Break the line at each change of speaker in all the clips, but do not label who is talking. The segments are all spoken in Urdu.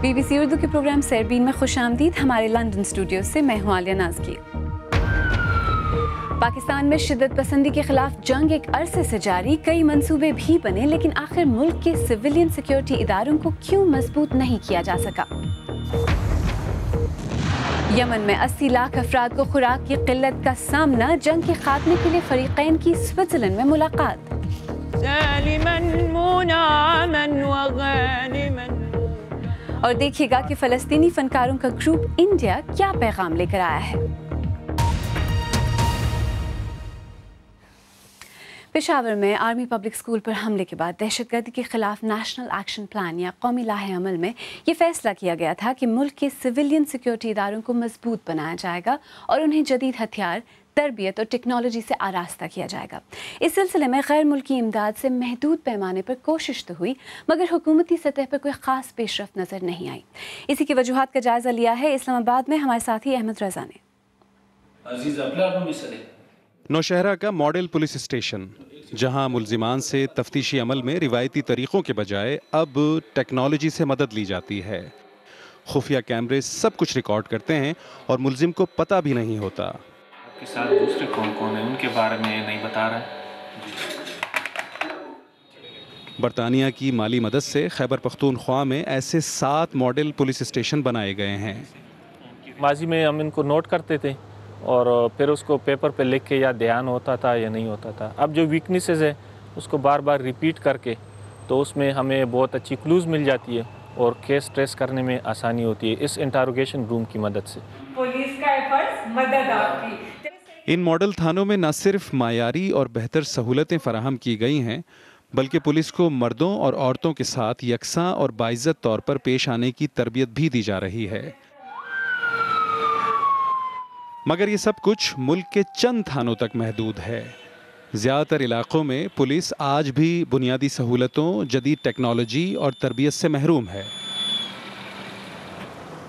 BBC اردو کے پروگرام سیربین میں خوش آمدید. ہمارے لندن اسٹوڈیو سے میں ہوں عالیہ نازکی. پاکستان میں شدت پسندی کے خلاف جنگ ایک عرصے سے جاری. کئی منصوبے بھی بنے لیکن آخر ملک کے سویلین سیکیورٹی اداروں کو کیوں مضبوط نہیں کیا جا سکا؟ یمن میں 80 لاکھ افراد کو خوراک کی قلت کا سامنا. جنگ کے خاتمے کے لیے فریقین کی سوئٹزرلینڈ میں ملاقات. اور دیکھیے گا کہ فلسطینی فنکاروں کا گروپ انڈیا کیا پیغام لے کر آیا ہے. پشاور میں آرمی پبلک اسکول پر حملے کے بعد دہشت گردی کے خلاف نیشنل ایکشن پلان یا قومی لاہ عمل میں یہ فیصلہ کیا گیا تھا کہ ملک کے سویلین سیکیورٹی اداروں کو مضبوط بنایا جائے گا اور انہیں جدید ہتھیار، تربیت اور ٹیکنالوجی سے آراستہ کیا جائے گا. اس سلسلے میں غیر ملکی امداد سے محدود پیمانے پر کوشش تو ہوئی مگر حکومتی سطح پر کوئی خاص پیش رفت نظر نہیں آئی. اسی کی وجوہات کا جائزہ لیا ہے اسلام آباد میں ہمارے ساتھی احمد رضا نے.
نوشہرہ کا ماڈل پولیس اسٹیشن، جہاں ملزمان سے تفتیشی عمل میں روایتی طریقوں کے بجائے اب ٹیکنالوجی سے مدد لی جاتی ہے. خفیہ کیمرے سب کچھ ریکارڈ کرتے ہیں اور ملزم کو پتہ بھی نہیں ہوتا.
آپ کے ساتھ دوسرے کون کون ہیں ان کے بارے میں نہیں بتا رہا.
برطانیہ کی مالی مدد سے خیبر پختونخوا میں ایسے 7 ماڈل پولیس اسٹیشن بنائے گئے ہیں.
ماضی میں ہم ان کو نوٹ کرتے تھے اور پھر اس کو پیپر پہ لکھ کے یا دھیان ہوتا تھا یا نہیں ہوتا تھا. اب جو ویکنیسز ہے اس کو بار بار ریپیٹ کر کے تو اس میں ہمیں بہت اچھی کلوز مل جاتی ہے اور کیس ٹریس کرنے میں آسانی ہوتی ہے اس انٹروگیشن روم کی مدد سے.
پولیس کا فرض مدد آپ کی.
ان ماڈل تھانوں میں نہ صرف معیاری اور بہتر سہولتیں فراہم کی گئی ہیں بلکہ پولیس کو مردوں اور عورتوں کے ساتھ یکساں اور باعزت طور پر پیش آنے کی تربیت بھی دی جا رہی ہے. مگر یہ سب کچھ ملک کے چند تھانوں تک محدود ہے. زیادہ تر علاقوں میں پولیس آج بھی بنیادی سہولتوں، جدید ٹیکنالوجی اور تربیت سے محروم ہے.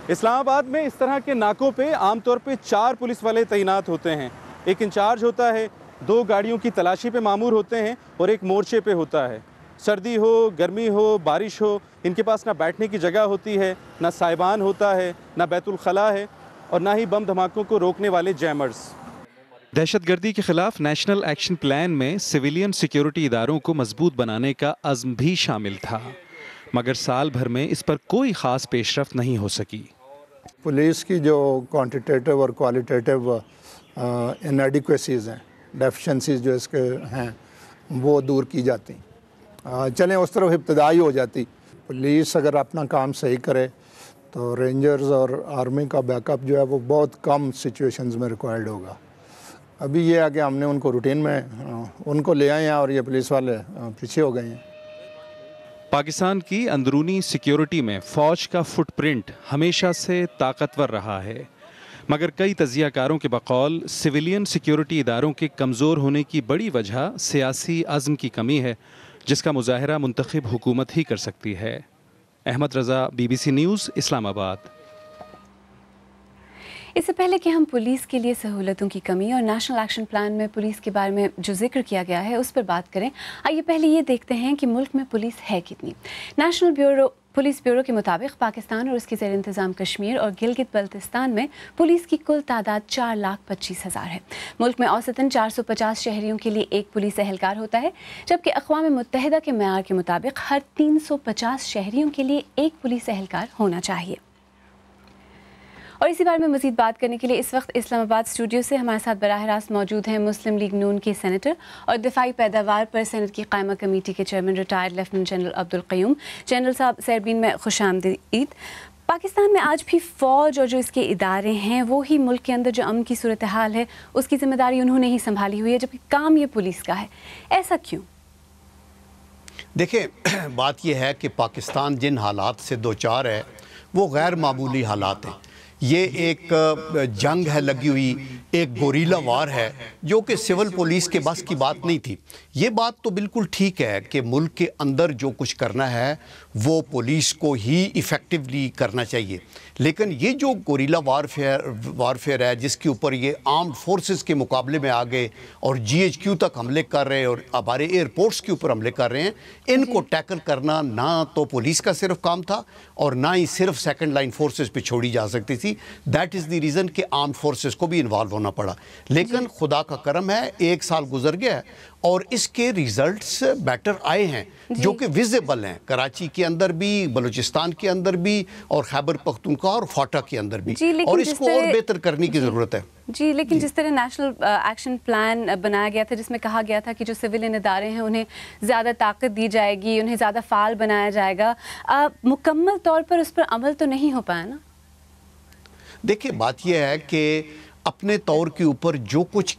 اسلام آباد میں اس طرح کے ناکوں پہ عام طور پہ 4 پولیس والے تعینات ہوتے ہیں. ایک انچارج ہوتا ہے، 2 گاڑیوں کی تلاشی پہ مامور ہوتے ہیں اور ایک مورچے پہ ہوتا ہے. سردی ہو، گرمی ہو، بارش ہو، ان کے پاس نہ بیٹھنے کی جگہ ہوتی ہے، نہ سائبان ہوتا ہے، نہ بیت الخلاء ہے اور نہ ہی بم دھماکوں کو روکنے والے جیمرز. دہشت گردی کے خلاف نیشنل ایکشن پلان میں سویلین سیکیورٹی اداروں کو مضبوط بنانے کا عزم بھی شامل تھا مگر سال بھر میں اس پر کوئی خاص پیش رفت نہیں ہو سکی.
پولیس کی جو کوانٹیٹیو اور کوالیٹیٹیو انیڈیکویسیز ہیں، ڈیفیشنسیز جو اس کے ہیں وہ دور کی جاتی. چلیں اس طرف ابتدائی ہو جاتی. پولیس اگر اپنا کام صحیح کرے تو رینجرز اور آرمی کا بیک اپ جو ہے وہ بہت کم سچویشنز میں ریکوائرڈ ہوگا. ابھی یہ ہے کہ ہم نے ان کو روٹین میں ان کو لے آئے ہیں اور یہ پولیس والے پیچھے ہو گئے ہیں.
پاکستان کی اندرونی سیکیورٹی میں فوج کا فٹ پرنٹ ہمیشہ سے طاقتور رہا ہے مگر کئی تجزیہ کاروں کے بقول سویلین سیکیورٹی اداروں کے کمزور ہونے کی بڑی وجہ سیاسی عزم کی کمی ہے جس کا مظاہرہ منتخب حکومت ہی کر سکتی ہے. احمد رضا، BBC نیوز، اسلام آباد.
اس سے پہلے کہ ہم پولیس کے لیے سہولتوں کی کمی اور نیشنل ایکشن پلان میں پولیس کے بارے میں جو ذکر کیا گیا ہے اس پر بات کریں، آئیے پہلے یہ دیکھتے ہیں کہ ملک میں پولیس ہے کتنی. نیشنل پولیس بیورو کے مطابق پاکستان اور اس کے زیر انتظام کشمیر اور گلگت بلتستان میں پولیس کی کل تعداد 4,25,000 ہے. ملک میں اوسطاً 450 شہریوں کے لیے ایک پولیس اہلکار ہوتا ہے جبکہ اقوام متحدہ کے معیار کے مطابق ہر 350 شہریوں کے لیے ایک پولیس اہلکار ہونا چاہیے. اور اسی بارے میں مزید بات کرنے کے لیے اس وقت اسلام آباد اسٹوڈیو سے ہمارے ساتھ براہ راست موجود ہیں مسلم لیگ نون کے سینیٹر اور دفاعی پیداوار پر سینٹ کی قائمہ کمیٹی کے chairman retired lieutenant general Abdul Qayyum. General صاحب، سیربین میں خوش آمدید. پاکستان میں آج بھی فوج اور جو اس کے ادارے ہیں وہی ملک کے اندر جو امن کی صورتحال ہے اس کی ذمہ داری انہوں نے ہی سنبھالی ہوئی ہے جبکہ کام یہ پولیس کا ہے. ایسا کیوں؟
دیکھیں، بات یہ ہے کہ پاکستان جن حالات سے دوچار ہے وہ غیر معمولی حالات ہیں. یہ ایک جنگ ہے لگی ہوئی، ایک گوریلا وار ہے جو کہ سول پولیس کے بس کی بات نہیں تھی۔ یہ بات تو بالکل ٹھیک ہے کہ ملک کے اندر جو کچھ کرنا ہے وہ پولیس کو ہی ایفیکٹولی کرنا چاہیے، لیکن یہ جو گوریلا وارفیئر ہے جس کے اوپر یہ آرمڈ فورسز کے مقابلے میں آگے اور GHQ تک حملے کر رہے ہیں اور ہمارے ایئرپورٹس کے اوپر حملے کر رہے ہیں، ان کو ٹیکل کرنا نہ تو پولیس کا صرف کام تھا اور نہ ہی صرف سیکنڈ لائن فورسز پہ چھوڑی جا سکتی تھی۔ دیٹ از دی ریزن کہ آرمڈ فورسز کو بھی انوالو ہونا پڑا، لیکن خدا کا کرم ہے 1 سال گزر گیا ہے اور اس کے ریزلٹس بیٹر آئے ہیں جو کہ ویزیبل ہیں، کراچی کے اندر بھی، بلوچستان کے اندر بھی، اور خیبر پختونخوا اور فاٹا کے اندر بھی، اور اس کو اور بہتر کرنے کی ضرورت ہے۔
جی، لیکن جس طرح نیشنل ایکشن پلان بنایا گیا تھا جس میں کہا گیا تھا کہ جو سویلین ادارے ہیں انہیں زیادہ طاقت دی جائے گی، انہیں زیادہ فعال بنایا جائے گا، مکمل طور پر اس پر عمل تو نہیں ہو پایا نا؟
دیکھیں بات یہ ہے کہ اپنے طور کے اوپر جو کچھ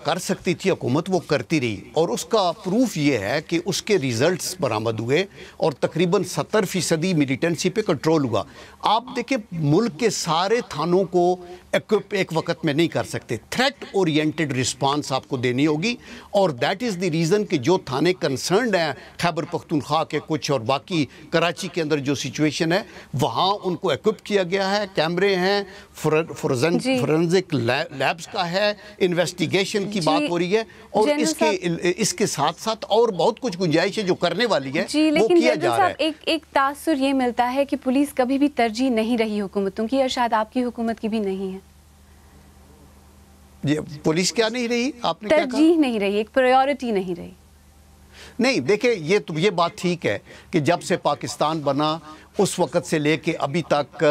کر سکتی تھی حکومت وہ کرتی رہی، اور اس کا پروف یہ ہے کہ اس کے ریزلٹس برآمد ہوئے اور تقریباً 70% ملیٹنسی پہ کنٹرول ہوا۔ آپ دیکھیں ملک کے سارے تھانوں کو ایک وقت میں نہیں کر سکتے، تھریٹ اورینٹڈ رسپانس آپ کو دینی ہوگی، اور دیٹ از دی ریزن کہ جو تھانے کنسرنڈ ہیں خیبر پختونخوا کے کچھ اور باقی کراچی کے اندر جو سچویشن ہے وہاں ان کو ایکوپ کیا گیا ہے، کیمرے ہیں، فورنزک لیبس کا ہے، انویسٹیگیشن کی بات ہو رہی ہے، اور اس کے ساتھ ساتھ اور بہت کچھ گنجائش ہے جو کرنے والی ہے وہ کیا جا رہا ہے۔
ایک تاثر یہ ملتا ہے کہ پولیس کبھی بھی ترجیح نہیں رہی حکومتوں کی، اور شاید آپ کی حکومت کی بھی نہیں ہے۔
پولیس کیا نہیں رہی؟ آپ نے کیا کہا؟
ترجیح نہیں رہی، ایک پرائیورٹی نہیں رہی۔
نہیں دیکھیں یہ بات ٹھیک ہے کہ جب سے پاکستان بنا اس وقت سے لے کے ابھی تک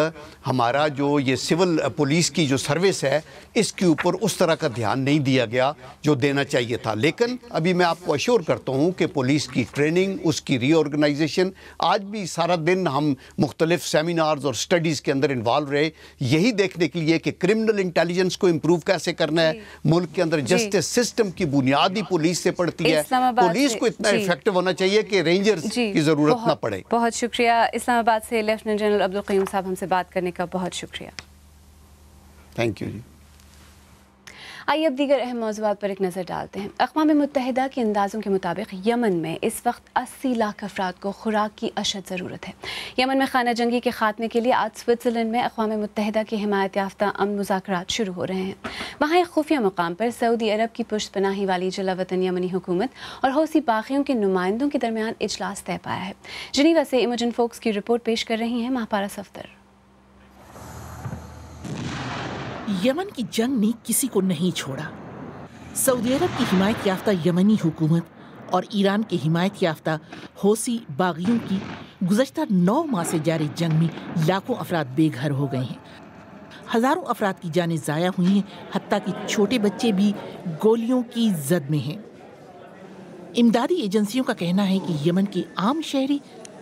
ہمارا جو یہ سول پولیس کی جو سروس ہے اس کے اوپر اس طرح کا دھیان نہیں دیا گیا جو دینا چاہیے تھا، لیکن ابھی میں آپ کو ایشور کرتا ہوں کہ پولیس کی ٹریننگ، اس کی ری آرگنائزیشن، آج بھی سارا دن ہم مختلف سیمینارز اور سٹڈیز کے اندر انوالو رہے یہی دیکھنے کے لیے کہ کرمنل انٹیلیجنس کو امپروو کیسے کرنا ہے، ملک کے اندر جسٹس سسٹم کی بنیادی پولیس سے پڑتی ہے، پولیس کو اتنا ایفیکٹو ہونا چاہیے کہ رینجرز کی ضرورت نہ پڑے۔
بہت شکریہ، اسلام آباد سے لیفٹیننٹ جنرل عبدالقیوم صاحب ہم سے بات کرنے کا بہت شکریہ۔
تھینک یو جی۔
آئیے اب دیگر اہم موضوعات پر ایک نظر ڈالتے ہیں۔ اقوام متحدہ کے اندازوں کے مطابق یمن میں اس وقت 80 لاکھ افراد کو خوراک کی اشد ضرورت ہے۔ یمن میں خانہ جنگی کے خاتمے کے لیے آج سوئٹزرلینڈ میں اقوام متحدہ کے حمایت یافتہ امن مذاکرات شروع ہو رہے ہیں۔ وہاں ایک خفیہ مقام پر سعودی عرب کی پشت پناہی والی جلا وطن یمنی حکومت اور حوثی باغیوں کے نمائندوں کے درمیان اجلاس طے پایا ہے۔ جنیوا سے ایموجن فوکس کی رپورٹ پیش کر رہی ہیں مہاپارا صفدر۔
یمن کی جنگ نے کسی کو نہیں چھوڑا۔ سعودی عرب کی حمایت یافتہ یمنی حکومت اور ایران کی حمایت یافتہ حوثی باغیوں کی گزشتہ 9 ماہ سے جاری جنگ میں لاکھوں افراد بے گھر ہو گئے ہیں، ہزاروں افراد کی جانیں ضائع ہوئی ہیں، حتیٰ کہ چھوٹے بچے بھی گولیوں کی زد میں ہیں۔ امدادی ایجنسیوں کا کہنا ہے کہ یمن کے عام شہری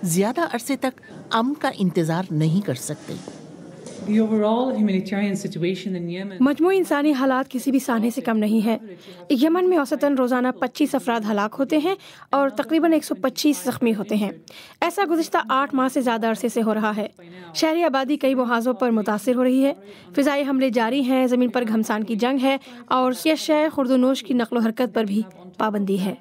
زیادہ عرصے تک امن کا انتظار نہیں کر سکتے۔
مجموعی انسانی حالات کسی بھی سانحے سے کم نہیں ہے۔ یمن میں اوسطاً روزانہ 25 افراد ہلاک ہوتے ہیں اور تقریباً 125 زخمی ہوتے ہیں۔ ایسا گزشتہ 8 ماہ سے زیادہ عرصے سے ہو رہا ہے۔ شہری آبادی کئی محاذوں پر متاثر ہو رہی ہے، فضائی حملے جاری ہیں، زمین پر گھمسان کی جنگ ہے اور شے خورد و نوش کی نقل و حرکت پر بھی پابندی ہے۔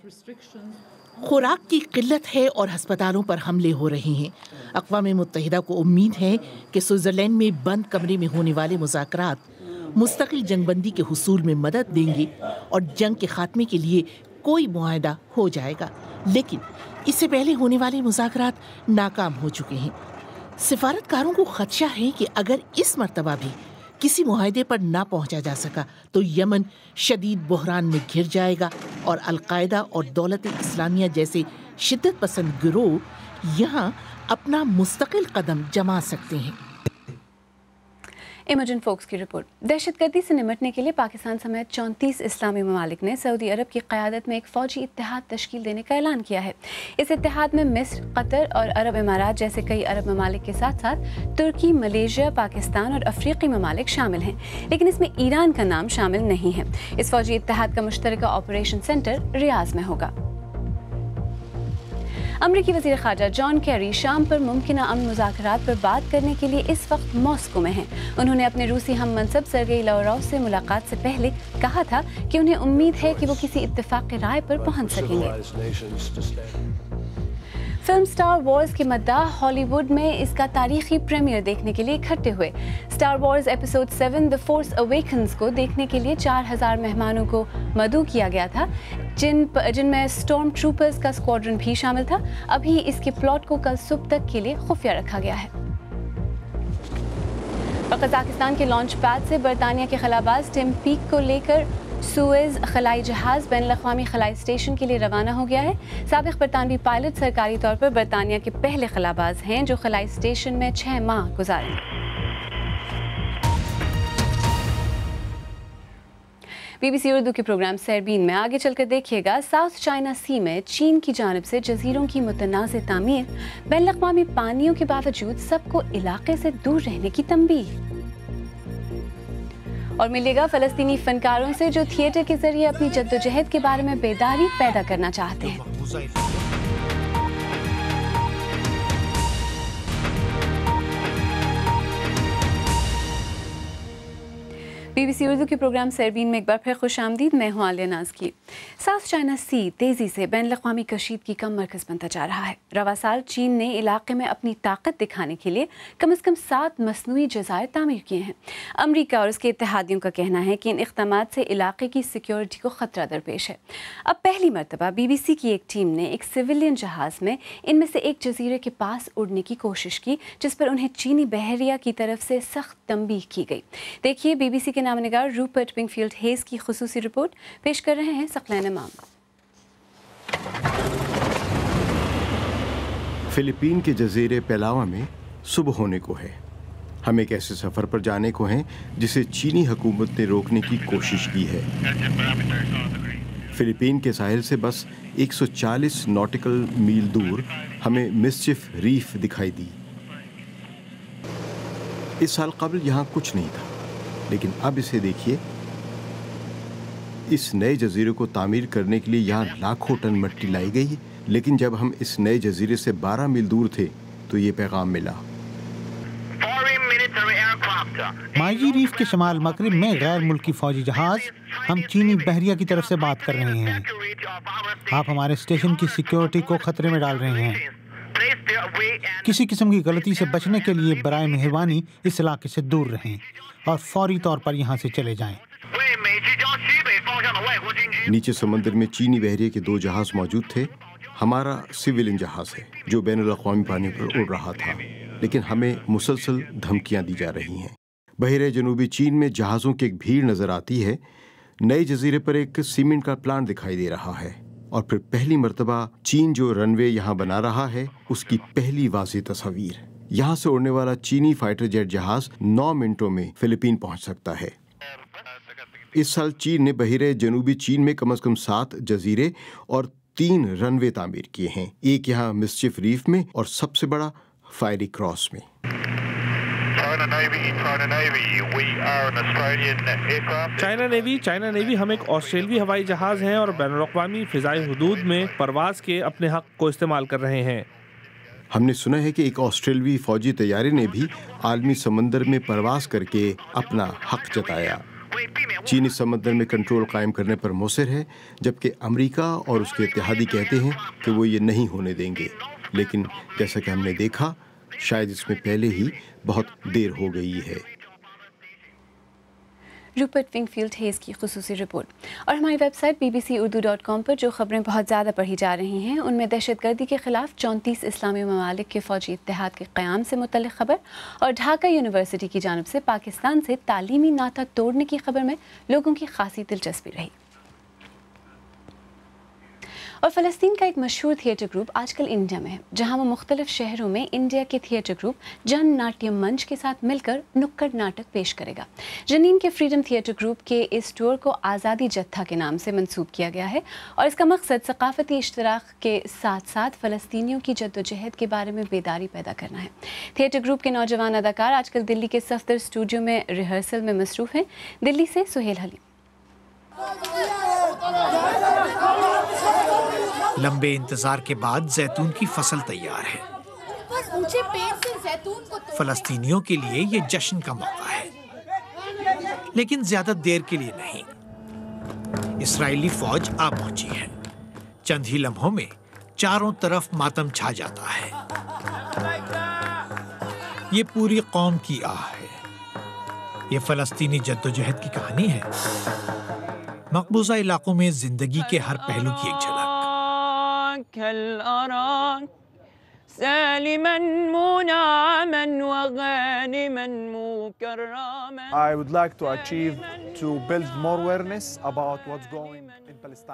خوراک کی قلت ہے اور ہسپتالوں پر حملے ہو رہے ہیں۔ اقوام متحدہ کو امید ہے کہ سوئٹزرلینڈ میں بند کمرے میں ہونے والے مذاکرات مستقل جنگ بندی کے حصول میں مدد دیں گے اور جنگ کے خاتمے کے لیے کوئی معاہدہ ہو جائے گا، لیکن اس سے پہلے ہونے والے مذاکرات ناکام ہو چکے ہیں۔ سفارتکاروں کو خدشہ ہے کہ اگر اس مرتبہ بھی کسی معاہدے پر نہ پہنچا جا سکا تو یمن شدید بحران میں گھر جائے گا اور القاعدہ اور دولت اسلامیہ جیسے شدت پسند گروہ یہاں اپنا مستقل قدم جما سکتے ہیں۔
ایموجن فوکس کی رپورٹ۔ دہشت گردی سے نمٹنے کے لیے پاکستان سمیت 34 اسلامی ممالک نے سعودی عرب کی قیادت میں ایک فوجی اتحاد تشکیل دینے کا اعلان کیا ہے۔ اس اتحاد میں مصر، قطر اور عرب امارات جیسے کئی عرب ممالک کے ساتھ ساتھ ترکی، ملیشیا، پاکستان اور افریقی ممالک شامل ہیں، لیکن اس میں ایران کا نام شامل نہیں ہے۔ اس فوجی اتحاد کا مشترکہ آپریشن سینٹر ریاض میں ہوگا۔ امریکی وزیر خارجہ جان کیری شام پر ممکنہ امن مذاکرات پر بات کرنے کے لیے اس وقت ماسکو میں ہیں۔ انہوں نے اپنے روسی ہم منصب سرگئی لاوروف سے ملاقات سے پہلے کہا تھا کہ انہیں امید ہے کہ وہ کسی اتفاق رائے پر پہنچ سکیں گے۔ فلم سٹار وارز کے مداح ہالی ووڈ میں اس کا تاریخی پریمیئر دیکھنے کے لیے اکٹھے ہوئے۔ Star Wars episode 7 the force awakens کو دیکھنے کے لیے 4000 مہمانوں کو مدعو کیا گیا تھا، جن میں اسٹارم ٹروپرز کا اسکواڈرن بھی شامل تھا۔ ابھی اس کے پلاٹ کو کل صبح تک کے لیے خفیہ رکھا گیا ہے۔ اور قزاقستان کے لانچ پیڈ سے برطانیہ کے خلاباز ٹم پیک کو لے کر سوئز خلائی جہاز بین الاقوامی خلائی اسٹیشن کے لیے روانہ ہو گیا ہے۔ سابق برطانوی پائلٹ سرکاری طور پر برطانیہ کے پہلے خلاباز ہیں جو خلائی اسٹیشن میں 6 ماہ گزاریں۔ بی بی سی اردو کے پروگرام سیربین میں آگے چل کر دیکھیے گا، ساؤتھ چائنا سی میں چین کی جانب سے جزیروں کی متنازع تعمیر، بین الاقوامی پانیوں کے باوجود سب کو علاقے سے دور رہنے کی تنبیہ۔ اور ملے گا فلسطینی فنکاروں سے جو تھیٹر کے ذریعے اپنی جدوجہد کے بارے میں بیداری پیدا کرنا چاہتے ہیں۔ بی بی سی اردو کے پروگرام سیربین میں ایک بار پھر خوش آمدید، میں ہوں عالیہ ناز کی۔ ساؤتھ چائنا سی تیزی سے بین الاقوامی کشیدگی کا مرکز بنتا جا رہا ہے۔ رواں سال چین نے علاقے میں اپنی طاقت دکھانے کے لیے کم از کم 7 مصنوعی جزائر تعمیر کیے ہیں۔ امریکہ اور اس کے اتحادیوں کا کہنا ہے کہ ان اقدامات سے علاقے کی سیکیورٹی کو خطرہ درپیش ہے۔ اب پہلی مرتبہ بی بی سی کی ایک ٹیم نے ایک سویلین جہاز میں ان میں سے ایک جزیرے کے پاس اڑنے کی کوشش کی، جس پر انہیں چینی بحریہ کی طرف سے سخت تنبیہ کی گئی۔ دیکھیے بی بی سی کے نامہ نگار روپرٹ ونگفیلڈ ہیز کی خصوصی رپورٹ پیش کر رہے ہیں ثقلین امام۔
فلپین کے جزیرے پیلاوا میں صبح ہونے کو ہے۔ ہم ایک ایسے سفر پر جانے کو ہیں جسے چینی حکومت نے روکنے کی کوشش کی ہے۔ فلپین کے ساحل سے بس 140 ناٹیکل میل دور ہمیں مسچف ریف دکھائی دی۔ اس سال قبل یہاں کچھ نہیں تھا، لیکن اب اسے دیکھیے۔ اس نئے جزیرے کو تعمیر کرنے کے لیے یہاں لاکھوں ٹن مٹی لائی گئی، لیکن جب ہم اس نئے جزیرے سے 12 میل دور تھے تو یہ پیغام ملا۔
مائی ریف کے شمال مغرب میں غیر ملکی فوجی جہاز ہم چینی بحریہ کی طرف سے بات کر رہے ہیں۔ آپ ہمارے اسٹیشن کی سیکیورٹی کو خطرے میں ڈال رہے ہیں۔ کسی قسم کی غلطی سے بچنے کے لیے برائے مہربانی اس علاقے سے دور رہیں اور فوری طور پر یہاں سے چلے جائیں۔
نیچے سمندر میں چینی بحریے کے 2 جہاز موجود تھے۔ ہمارا سویلین جہاز ہے جو بین الاقوامی پانی پر اڑ رہا تھا، لیکن ہمیں مسلسل دھمکیاں دی جا رہی ہیں۔ بحیرہ جنوبی چین میں جہازوں کی ایک بھیڑ نظر آتی ہے۔ نئے جزیرے پر ایک سیمنٹ کا پلانٹ دکھائی دے رہا ہے، اور پھر پہلی مرتبہ چین جو رن وے یہاں بنا رہا ہے اس کی پہلی واضح تصاویر۔ یہاں سے اڑنے والا چینی فائٹر جیٹ جہاز 9 منٹوں میں فلپین پہنچ سکتا ہے۔ اس سال چین نے بحیرہ جنوبی چین میں کم از کم 7 جزیرے اور 3 رن وے تعمیر کیے ہیں، ایک یہاں مسچف ریف میں اور سب سے بڑا فائری کراس میں۔
چائنا نیوی ہم ایک آسٹریلوی ہوائی جہاز ہیں اور بین الاقوامی فضائی حدود میں پرواز کے اپنے حق کو استعمال کر رہے ہیں۔
ہم نے سنا ہے کہ ایک آسٹریلوی فوجی طیارے نے بھی عالمی سمندر میں پرواز کر کے اپنا حق جتایا۔ چین اس سمندر میں کنٹرول قائم کرنے پر مصر ہے، جبکہ امریکہ اور اس کے اتحادی کہتے ہیں کہ وہ یہ نہیں ہونے دیں گے، لیکن جیسا کہ ہم نے دیکھا شاید اس میں پہلے ہی بہت دیر ہو گئی ہے۔
روپرٹ ونگفیلڈ ہیز کی خصوصی رپورٹ۔ اور ہماری ویب سائٹ bbcurdu.com پر جو خبریں بہت زیادہ پڑھی جا رہی ہیں ان میں دہشت گردی کے خلاف 34 اسلامی ممالک کے فوجی اتحاد کے قیام سے متعلق خبر، اور ڈھاکہ یونیورسٹی کی جانب سے پاکستان سے تعلیمی ناطہ توڑنے کی خبر میں لوگوں کی خاصی دلچسپی رہی۔ اور فلسطین کا ایک مشہور تھیٹر گروپ آج کل انڈیا میں ہے، جہاں وہ مختلف شہروں میں انڈیا کے تھیٹر گروپ جن ناٹیم منچ کے ساتھ مل کر نکڑ ناٹک پیش کرے گا۔ جنین کے فریڈم تھیٹر گروپ کے اس ٹور کو آزادی جتھا کے نام سے منسوب کیا گیا ہے، اور اس کا مقصد ثقافتی اشتراک کے ساتھ ساتھ فلسطینیوں کی جدوجہد کے بارے میں بیداری پیدا کرنا ہے۔ تھیٹر گروپ کے نوجوان اداکار آج کل دلی کے صفدر اسٹوڈیو میں ریہرسل میں مصروف ہیں۔ دلی سے سہیل حلیم۔
لمبے انتظار کے بعد زیتون کی فصل تیار ہے۔ فلسطینیوں کے لیے یہ جشن کا موقع ہے، لیکن زیادہ دیر کے لیے نہیں۔ اسرائیلی فوج آ پہنچی ہے۔ چند ہی لمحوں میں چاروں طرف ماتم چھا جاتا ہے۔ یہ پوری قوم کی آہ ہے۔ یہ فلسطینی جدوجہد کی کہانی ہے، مقبوضہ علاقوں میں زندگی کے ہر پہلو کی ایک جھلک۔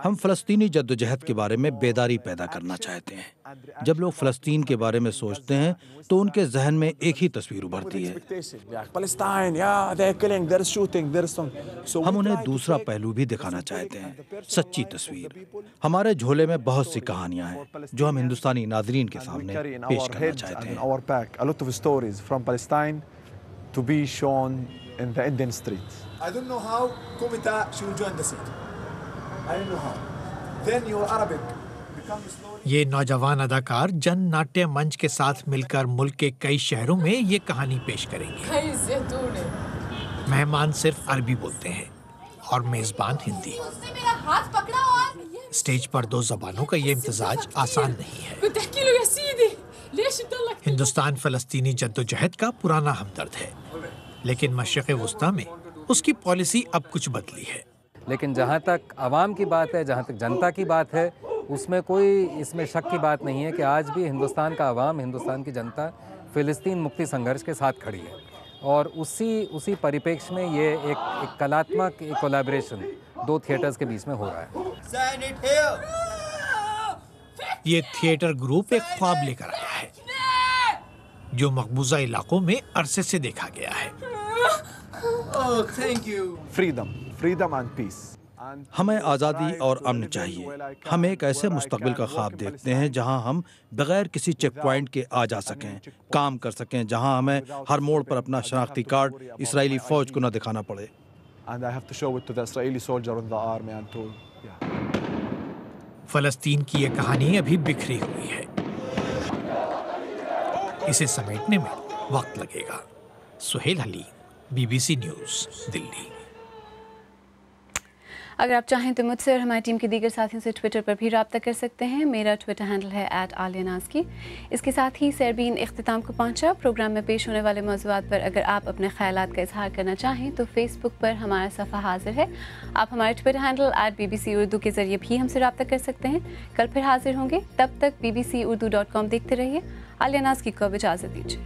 ہم فلسطینی جدوجہد کے بارے میں بیداری پیدا کرنا چاہتے ہیں۔ جب لوگ فلسطین کے بارے میں سوچتے ہیں تو ان کے ذہن میں ایک ہی تصویر ابھرتی ہے۔ ہم انہیں دوسرا پہلو بھی دکھانا چاہتے ہیں، سچی تصویر۔ ہمارے جھولے میں بہت سی کہانیاں ہیں جو ہم ہندوستانی ناظرین کے سامنے پیش کرنا چاہتے ہیں۔
یہ نوجوان اداکار جن ناٹیہ منچ کے ساتھ مل کر ملک کے کئی شہروں میں یہ کہانی پیش کریں گے۔ مہمان صرف عربی بولتے ہیں اور میزبان ہندی۔ اسٹیج پر دو زبانوں کا یہ امتزاج آسان نہیں ہے۔ ہندوستان فلسطینی جدوجہد کا پرانا ہمدرد ہے، لیکن مشرق وسطیٰ میں اس کی پالیسی اب کچھ بدلی ہے۔
لیکن جہاں تک عوام کی بات ہے، جہاں تک جنتا کی بات ہے، اس میں شک کی بات نہیں ہے کہ آج بھی ہندوستان کا عوام، ہندوستان کی جنتا فلسطین مکتی سنگھرش کے ساتھ کھڑی ہے، اور اسی پریپیکش میں یہ ایک کلاتمک کولیبریشن دو تھیٹرز کے بیچ میں ہو رہا ہے۔
یہ تھیٹر گروپ ایک خواب لے کر آیا ہے جو مقبوضہ علاقوں میں عرصے سے دیکھا گیا ہے۔
Freedom and peace. ہمیں آزادی اور امن چاہیے۔ ہم ایک ایسے مستقبل کا خواب دیکھتے ہیں جہاں ہم بغیر کسی چیک پوائنٹ کے آ جا سکیں، کام کر سکیں، جہاں ہمیں ہر موڑ پر اپنا شناختی کارڈ اسرائیلی فوج کو نہ دکھانا پڑے۔
فلسطین کی یہ کہانی ابھی بکھری ہوئی ہے، اسے سمیٹنے میں وقت لگے گا۔ سہیل علی، BBC نیوز، دلی۔
اگر آپ چاہیں تو مجھ سے اور ہماری ٹیم کے دیگر ساتھیوں سے ٹویٹر پر بھی رابطہ کر سکتے ہیں۔ میرا ٹویٹر ہینڈل ہے @عالیہ۔ اس کے ساتھ ہی سیربین اختتام کو پہنچا۔ پروگرام میں پیش ہونے والے موضوعات پر اگر آپ اپنے خیالات کا اظہار کرنا چاہیں تو فیس بک پر ہمارا صفحہ حاضر ہے۔ آپ ہمارے ٹویٹر ہینڈل @BBC اردو کے ذریعے بھی ہم سے رابطہ کر سکتے ہیں۔ کل پھر حاضر ہوں گے، تب تک bbcurdu.com دیکھتے رہیے۔ عالیہ ناز کی کو اب اجازت دیجیے۔